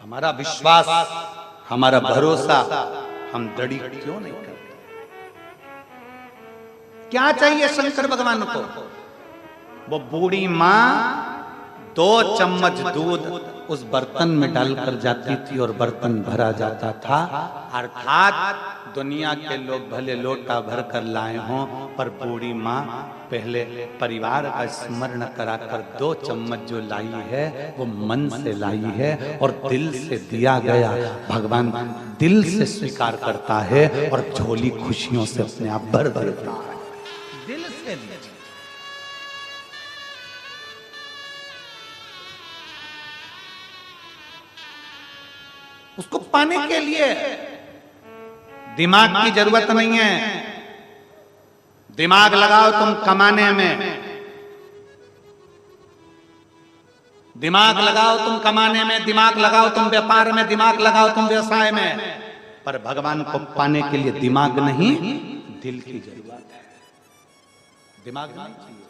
हमारा विश्वास, हमारा भरोसा हम दृढ़ क्यों नहीं करते? क्या चाहिए शंकर भगवान को? वो बूढ़ी मां 2 चम्मच दूध उस बर्तन में डालकर जाती थी और बर्तन भरा जाता था। अर्थात दुनिया के लोग भले लोटा भर कर लाए हों, पर बूढ़ी मां पहले परिवार का स्मरण कराकर 2 चम्मच जो लाई है वो मन से लाई है और दिल से दिया गया भगवान दिल से स्वीकार करता है और झोली खुशियों से अपने आप भर देता है। दिल से दिया। उसको पाने के लिए दिमाग की जरूरत नहीं है। दिमाग लगाओ तुम कमाने में, दिमाग लगाओ तुम कमाने में, दिमाग लगाओ तुम व्यापार में, दिमाग लगाओ तुम व्यवसाय में, पर भगवान को पाने के लिए दिमाग नहीं, दिल की जरूरत है। दिमाग नहीं चाहिए,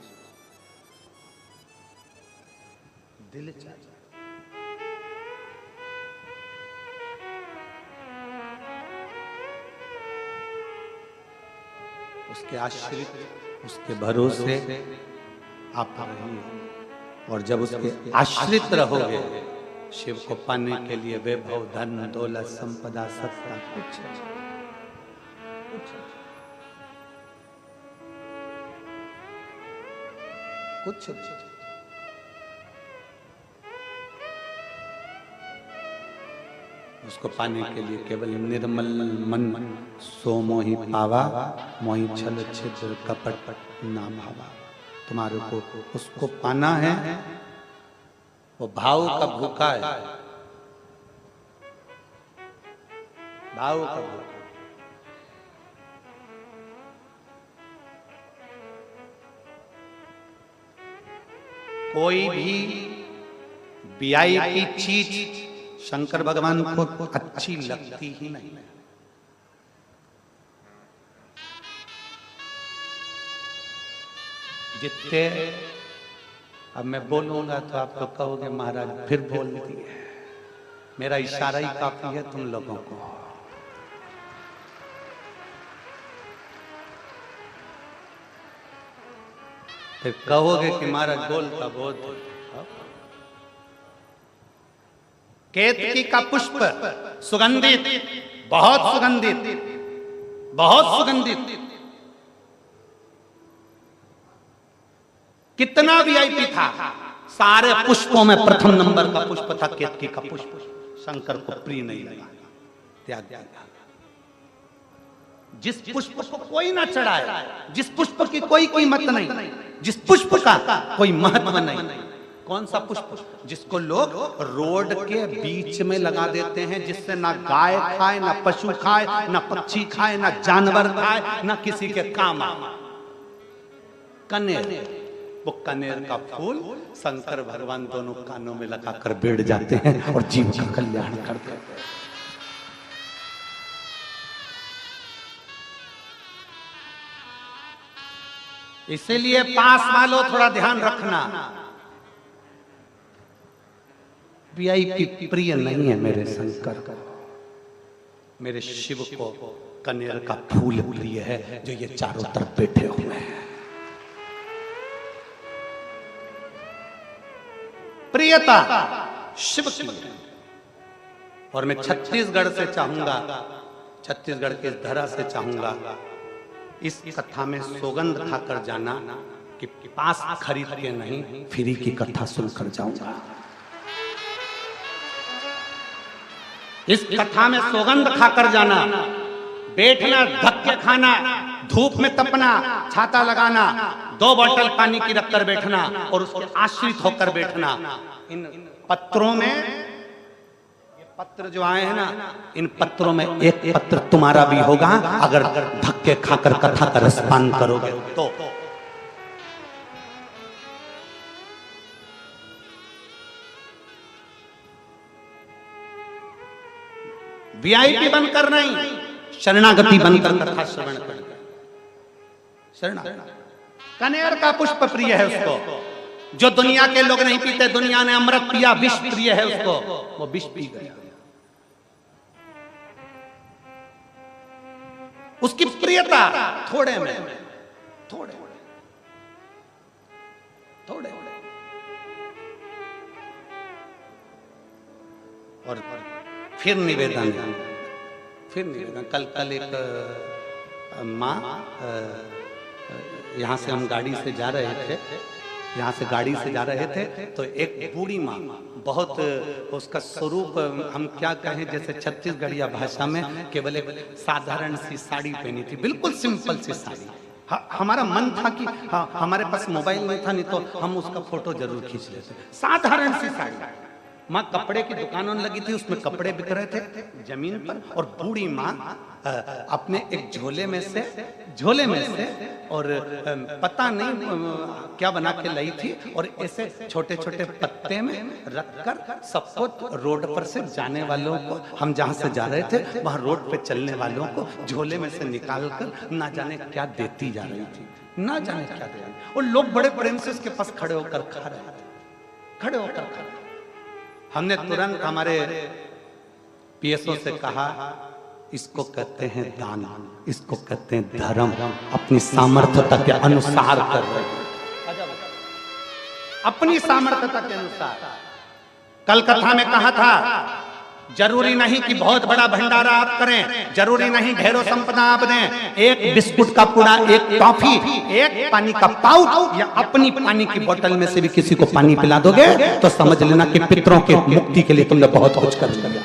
दिल चाहिए। उसके आश्रित, उसके भरोसे आप रहिए, और जब उसके आश्रित रहोगे, शिव को पाने के लिए वैभव, धन, दौलत, संपदा, सत्ता कुछ उसको पाने के लिए केवल निर्मल मन सो मोहि पावा, मोहि छल छिद्र कपट ना भावा। तुम्हारे को उसको पाना है, वो भाव का भूखा है, भाव का भूखा। कोई भी वीआईपी चीज शंकर भगवान को अच्छी लगती ही नहीं। जितने अब मैं बोलूंगा तो आप लोग कहोगे महाराज फिर बोल दिए, मेरा इशारा ही काफी है तुम लोगों को। फिर कहोगे कि महाराज बोलता बहुत। केतकी का पुष्प सुगंधित, बहुत सुगंधित, बहुत सुगंधित। कितना वीआईपी था, सारे पुष्पों में प्रथम नंबर का पुष्प था केतकी का पुष्प। शंकर को प्रिय नहीं लगा, त्याग दिया। जिस पुष्प को कोई ना चढ़ाए, जिस पुष्प की कोई कीमत नहीं, जिस पुष्प का कोई महत्व नहीं, कौन सा पुष्प? जिसको लोग रोड के बीच में लगा देते हैं, जिससे ना गाय खाए, ना पशु खाए, ना पक्षी खाए, ना जानवर खाए, ना किसी के काम आए। कनेर, वो कनेर का फूल शंकर भगवान दोनों कानों में लगाकर बैठ जाते हैं और जीव का कल्याण करते हैं। इसीलिए पास वालों थोड़ा ध्यान रखना, वीआईपी प्रिय नहीं है मेरे शंकर, मेरे शिव को कनेर का फूल प्रिय है, जो ये चारों तरफ बैठे हुए हैं। प्रियता शिव की है। और मैं छत्तीसगढ़ से चाहूंगा, छत्तीसगढ़ के धरा से चाहूंगा, इस कथा में सौगंध खाकर जाना कि पास खरीद के नहीं, फ्री की कथा सुनकर जाऊंगा। इस कथा में सौगंध खाकर जाना, बैठना, धक्के खाना, धूप में तपना, छाता लगाना, 2 बोतल पानी की रखकर बैठना और उसके आश्रित होकर बैठना। इन पत्रों में, ये पत्र जो आए हैं ना, इन पत्रों में एक पत्र तुम्हारा भी होगा अगर धक्के खाकर कथा का रसपान करोगे तो। वीआईपी बनकर नहीं, शरणागति बनकर कथा श्रवण कर। शरणागति कनेर का पुष्प प्रिय है उसको, जो दुनिया के लोग नहीं पीते। दुनिया ने अमृत पिया, विष प्रिय है उसको, वो विष पी गया। उसकी प्रियता थोड़े में, थोड़े थोड़े। और फिर निवेदन, कल एक माँ, यहाँ से हम गाड़ी से जा रहे थे, तो एक बूढ़ी माँ, बहुत उसका स्वरूप हम क्या कहें, जैसे छत्तीसगढ़िया भाषा में केवल एक साधारण सी साड़ी पहनी थी, बिल्कुल सिंपल सी साड़ी। हमारा मन था कि हाँ, हमारे पास मोबाइल नहीं था, नहीं तो हम उसका फोटो जरूर खींच लेते। साधारण सी साड़ी, माँ कपड़े की दुकान लगी थी, उसमें कपड़े बिक रहे थे जमीन पर, और बूढ़ी माँ अपने एक झोले में से और पता नहीं क्या बना के लाई थी, और ऐसे छोटे छोटे पत्ते में रखकर सबको रोड पर से जाने वालों को, हम जहाँ से जा रहे थे वहाँ रोड पे चलने वालों को झोले में से निकाल कर ना जाने क्या देती जा रही थी, ना जाने क्या दे रही। और लोग बड़े प्रेम से उसके पास खड़े होकर खा रहे थे, खड़े होकर खा रहे। हमने तुरंत हमारे पीएसओ से कहा, इसको कहते हैं दान, इसको कहते हैं धर्म, अपनी सामर्थ्यता के अनुसार कर रहे हैं, अपनी सामर्थ्यता के अनुसार। कल कथा में कहा था, जरूरी नहीं कि बहुत बड़ा भंडारा आप करें, जरूरी नहीं ढेरों संपदा आप दें, एक बिस्कुट का पुड़ा, एक टॉफी, एक पानी का पाउच, या अपनी पानी की बोतल में से भी किसी को पानी पिला दोगे तो समझ लेना कि पितरों के मुक्ति के लिए तुमने बहुत कुछ कर लिया।